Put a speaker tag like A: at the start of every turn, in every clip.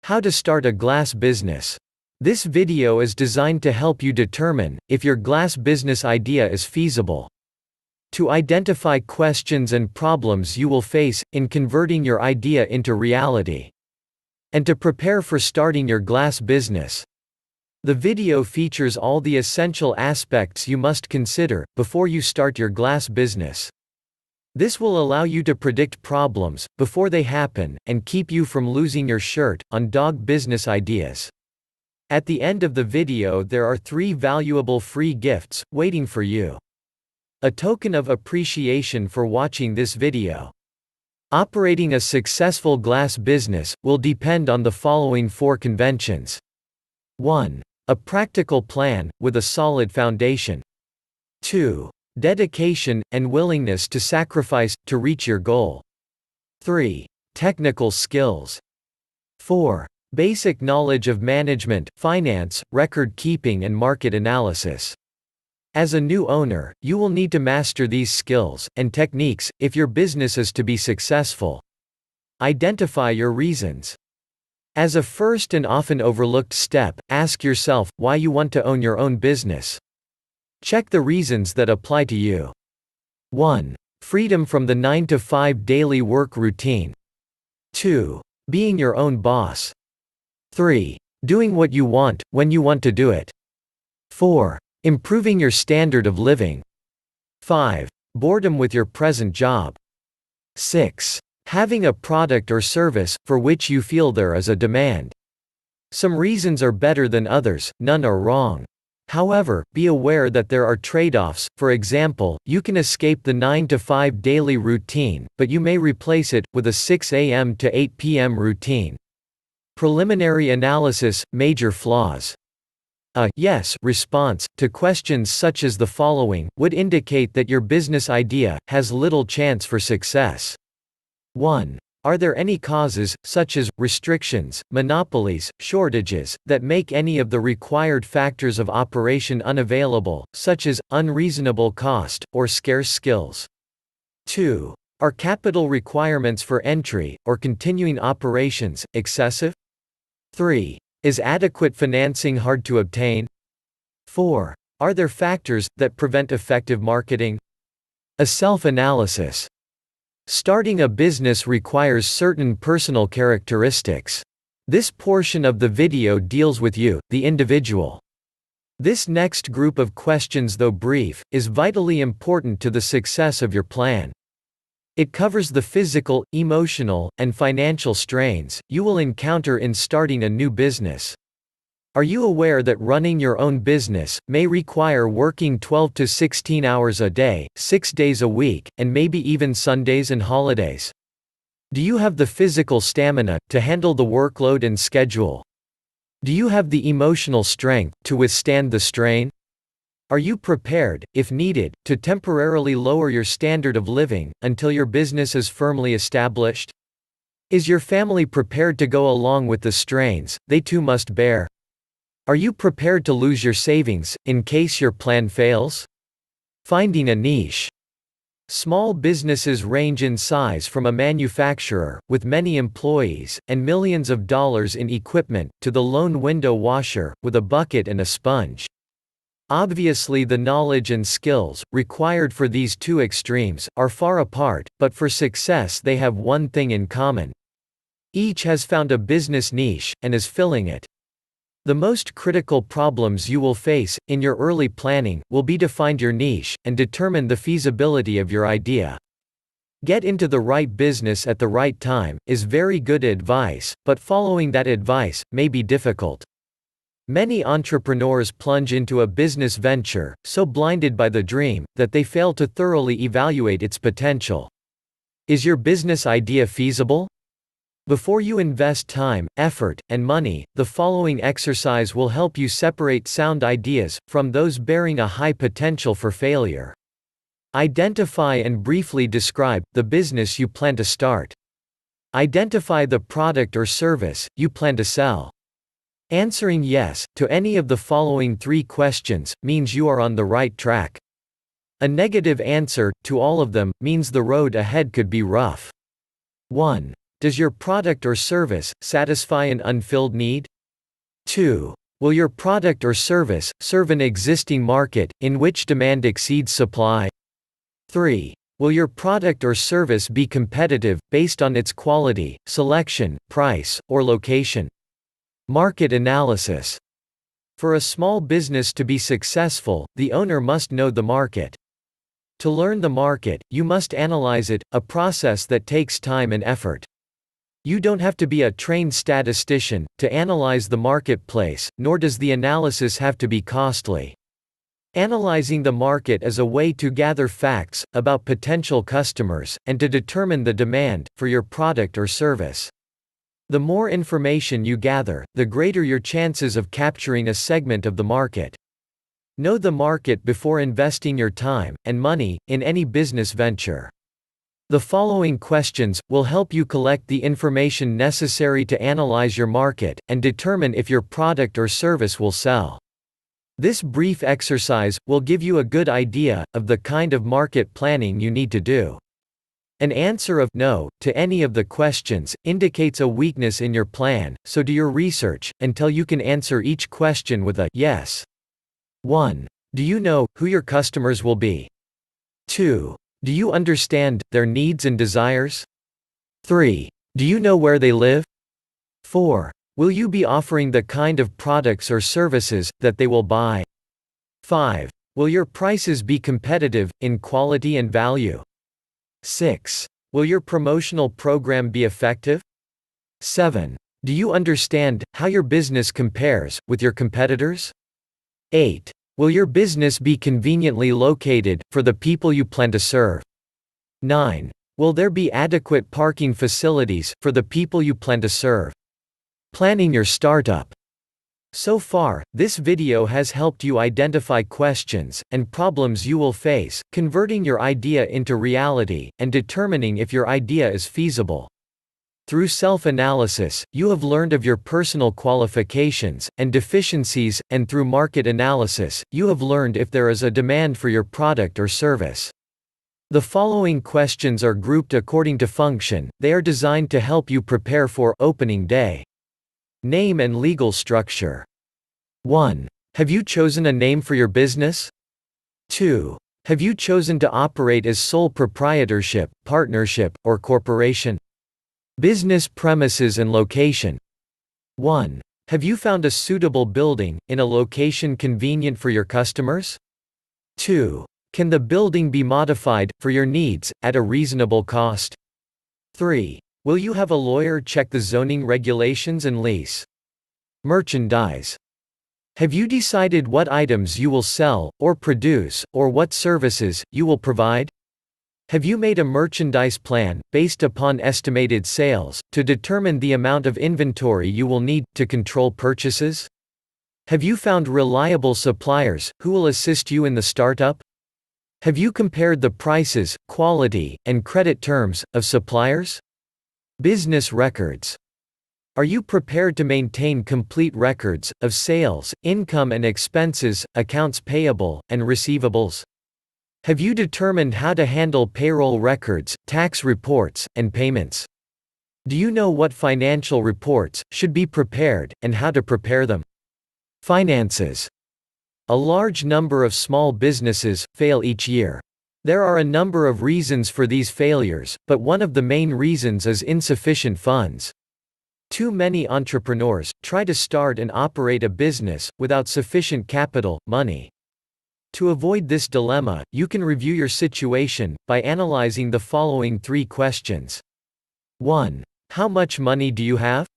A: How to start a glass business. This video is designed to help you determine if your glass business idea is feasible. To identify questions and problems you will face in converting your idea into reality. And to prepare for starting your glass business. The video features all the essential aspects you must consider before you start your glass business. This will allow you to predict problems before they happen and keep you from losing your shirt on dog business ideas. At the end of the video there are 3 valuable free gifts waiting for you. A token of appreciation for watching this video. Operating a successful glass business will depend on the following 4 conventions. 1. A practical plan with a solid foundation. 2. Dedication and willingness to sacrifice to reach your goal. 3. Technical skills. 4. Basic knowledge of management, finance, record keeping and market analysis. As a new owner, you will need to master these skills and techniques if your business is to be successful. Identify your reasons. As a first and often overlooked step, ask yourself why you want to own your own business. Check the reasons that apply to you. 1. Freedom from the 9-to-5 daily work routine. 2. Being your own boss. 3. Doing what you want, when you want to do it. 4. Improving your standard of living. 5. Boredom with your present job. 6. Having a product or service for which you feel there is a demand. Some reasons are better than others, none are wrong. However, be aware that there are trade-offs. For example, you can escape the 9-to-5 daily routine, but you may replace it with a 6 a.m. to 8 p.m. routine. Preliminary analysis, major flaws. A yes response to questions such as the following would indicate that your business idea has little chance for success. 1. Are there any causes, such as restrictions, monopolies, shortages, that make any of the required factors of operation unavailable, such as unreasonable cost or scarce skills? 2. Are capital requirements for entry or continuing operations excessive? 3. Is adequate financing hard to obtain? 4. Are there factors that prevent effective marketing? A self-analysis. Starting a business requires certain personal characteristics. This portion of the video deals with you, the individual. This next group of questions, though brief, is vitally important to the success of your plan. It covers the physical, emotional, and financial strains you will encounter in starting a new business. Are you aware that running your own business may require working 12 to 16 hours a day, 6 days a week, and maybe even Sundays and holidays? Do you have the physical stamina to handle the workload and schedule? Do you have the emotional strength to withstand the strain? Are you prepared, if needed, to temporarily lower your standard of living until your business is firmly established? Is your family prepared to go along with the strains they too must bear? Are you prepared to lose your savings in case your plan fails? Finding a niche. Small businesses range in size from a manufacturer, with many employees, and millions of dollars in equipment, to the lone window washer, with a bucket and a sponge. Obviously, the knowledge and skills required for these 2 extremes are far apart, but for success they have one thing in common. Each has found a business niche, and is filling it. The most critical problems you will face, in your early planning, will be to find your niche, and determine the feasibility of your idea. Get into the right business at the right time, is very good advice, but following that advice may be difficult. Many entrepreneurs plunge into a business venture, so blinded by the dream, that they fail to thoroughly evaluate its potential. Is your business idea feasible? Before you invest time, effort, and money, the following exercise will help you separate sound ideas from those bearing a high potential for failure. Identify and briefly describe the business you plan to start. Identify the product or service you plan to sell. Answering yes to any of the following 3 questions means you are on the right track. A negative answer to all of them means the road ahead could be rough. 1. Does your product or service satisfy an unfilled need? 2. Will your product or service serve an existing market in which demand exceeds supply? 3. Will your product or service be competitive based on its quality, selection, price, or location? Market analysis. For a small business to be successful, the owner must know the market. To learn the market, you must analyze it, a process that takes time and effort. You don't have to be a trained statistician to analyze the marketplace, nor does the analysis have to be costly. Analyzing the market is a way to gather facts about potential customers and to determine the demand for your product or service. The more information you gather, the greater your chances of capturing a segment of the market. Know the market before investing your time and money in any business venture. The following questions will help you collect the information necessary to analyze your market and determine if your product or service will sell. This brief exercise will give you a good idea of the kind of market planning you need to do. An answer of no to any of the questions indicates a weakness in your plan, so do your research until you can answer each question with a yes. 1. Do you know who your customers will be? 2. Do you understand their needs and desires? 3. Do you know where they live? 4. Will you be offering the kind of products or services that they will buy? 5. Will your prices be competitive in quality and value? 6. Will your promotional program be effective? 7. Do you understand how your business compares with your competitors? 8. Will your business be conveniently located for the people you plan to serve? 9. Will there be adequate parking facilities for the people you plan to serve? Planning your startup. So far, this video has helped you identify questions and problems you will face, converting your idea into reality, and determining if your idea is feasible. Through self-analysis, you have learned of your personal qualifications and deficiencies, and through market analysis, you have learned if there is a demand for your product or service. The following questions are grouped according to function. They are designed to help you prepare for opening day. Name and legal structure. 1. Have you chosen a name for your business? 2. Have you chosen to operate as sole proprietorship, partnership, or corporation? Business premises and location. 1. Have you found a suitable building in a location convenient for your customers? 2. Can the building be modified for your needs at a reasonable cost? 3. Will you have a lawyer check the zoning regulations and lease? Merchandise. Have you decided what items you will sell or produce, or what services you will provide? Have you made a merchandise plan based upon estimated sales to determine the amount of inventory you will need to control purchases? Have you found reliable suppliers who will assist you in the startup? Have you compared the prices, quality, and credit terms of suppliers? Business records. Are you prepared to maintain complete records of sales, income and expenses, accounts payable, and receivables? Have you determined how to handle payroll records, tax reports, and payments? Do you know what financial reports should be prepared, and how to prepare them? Finances. A large number of small businesses fail each year. There are a number of reasons for these failures, but one of the main reasons is insufficient funds. Too many entrepreneurs try to start and operate a business without sufficient capital, money. To avoid this dilemma, you can review your situation by analyzing the following 3 questions. 1. How much money do you have?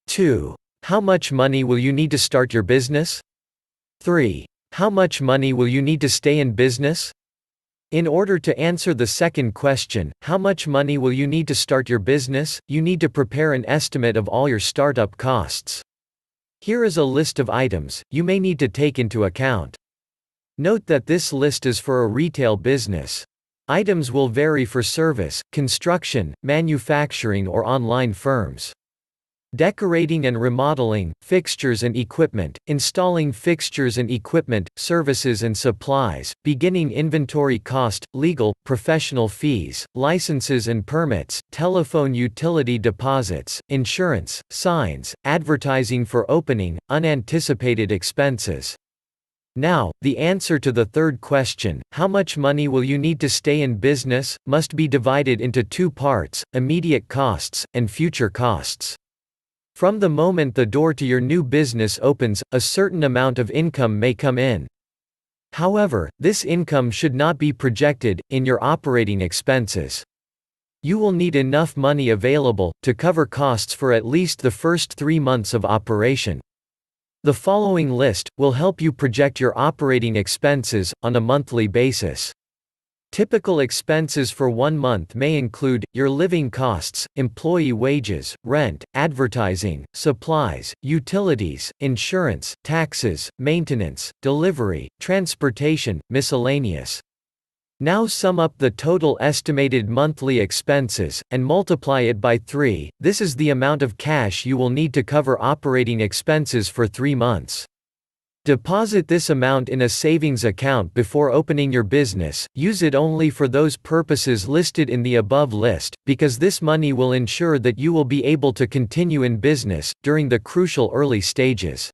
A: 2. How much money will you need to start your business? 3. How much money will you need to stay in business? In order to answer the second question, how much money will you need to start your business, you need to prepare an estimate of all your startup costs. Here is a list of items you may need to take into account. Note that this list is for a retail business. Items will vary for service, construction, manufacturing or online firms. Decorating and remodeling, fixtures and equipment, installing fixtures and equipment, services and supplies, beginning inventory cost, legal, professional fees, licenses and permits, telephone utility deposits, insurance, signs, advertising for opening, unanticipated expenses. Now, the answer to the third question, how much money will you need to stay in business, must be divided into two parts, immediate costs, and future costs. From the moment the door to your new business opens, a certain amount of income may come in. However, this income should not be projected in your operating expenses. You will need enough money available to cover costs for at least the first 3 months of operation. The following list will help you project your operating expenses on a monthly basis. Typical expenses for 1 month may include your living costs, employee wages, rent, advertising, supplies, utilities, insurance, taxes, maintenance, delivery, transportation, miscellaneous. Now sum up the total estimated monthly expenses and multiply it by 3. This is the amount of cash you will need to cover operating expenses for 3 months. Deposit this amount in a savings account before opening your business. Use it only for those purposes listed in the above list, because this money will ensure that you will be able to continue in business during the crucial early stages.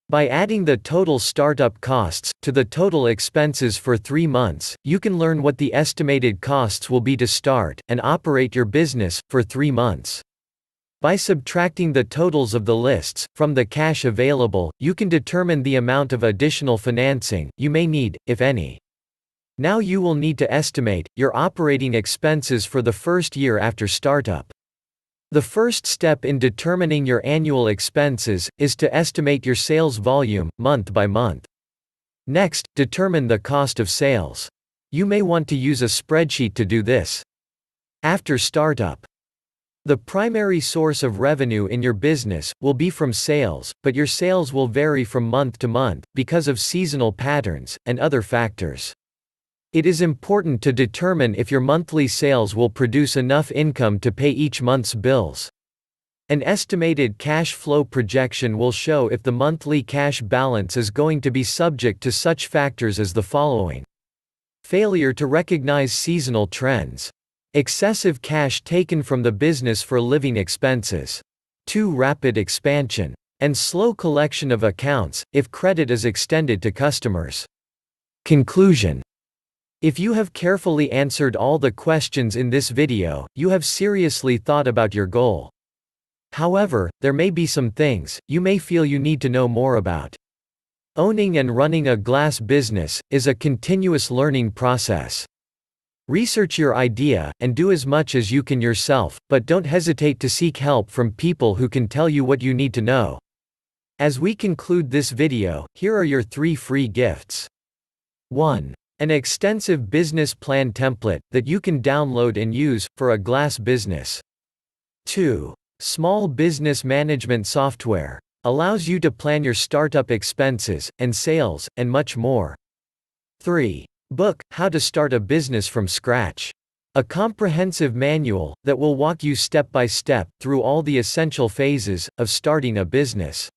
A: By adding the total startup costs to the total expenses for 3 months, you can learn what the estimated costs will be to start and operate your business for 3 months. By subtracting the totals of the lists from the cash available, you can determine the amount of additional financing you may need, if any. Now you will need to estimate your operating expenses for the first year after startup. The first step in determining your annual expenses is to estimate your sales volume, month by month. Next, determine the cost of sales. You may want to use a spreadsheet to do this. After startup, the primary source of revenue in your business will be from sales, but your sales will vary from month to month because of seasonal patterns and other factors. It is important to determine if your monthly sales will produce enough income to pay each month's bills. An estimated cash flow projection will show if the monthly cash balance is going to be subject to such factors as the following: failure to recognize seasonal trends, excessive cash taken from the business for living expenses, too rapid expansion, and slow collection of accounts, if credit is extended to customers. Conclusion: if you have carefully answered all the questions in this video, you have seriously thought about your goal. However, there may be some things you may feel you need to know more about. Owning and running a glass business is a continuous learning process. Research your idea and do as much as you can yourself, but don't hesitate to seek help from people who can tell you what you need to know. As we conclude this video, here are your 3 free gifts. 1. An extensive business plan template that you can download and use for a glass business. 2. Small business management software. Allows you to plan your startup expenses and sales, and much more. 3. Book, How to Start a Business from Scratch. A comprehensive manual that will walk you step by step through all the essential phases of starting a business.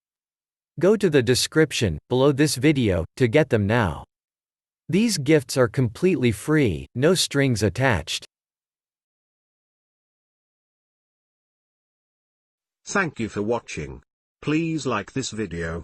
A: Go to the description below this video to get them now. These gifts are completely free, no strings attached.
B: Thank you for watching. Please like this video,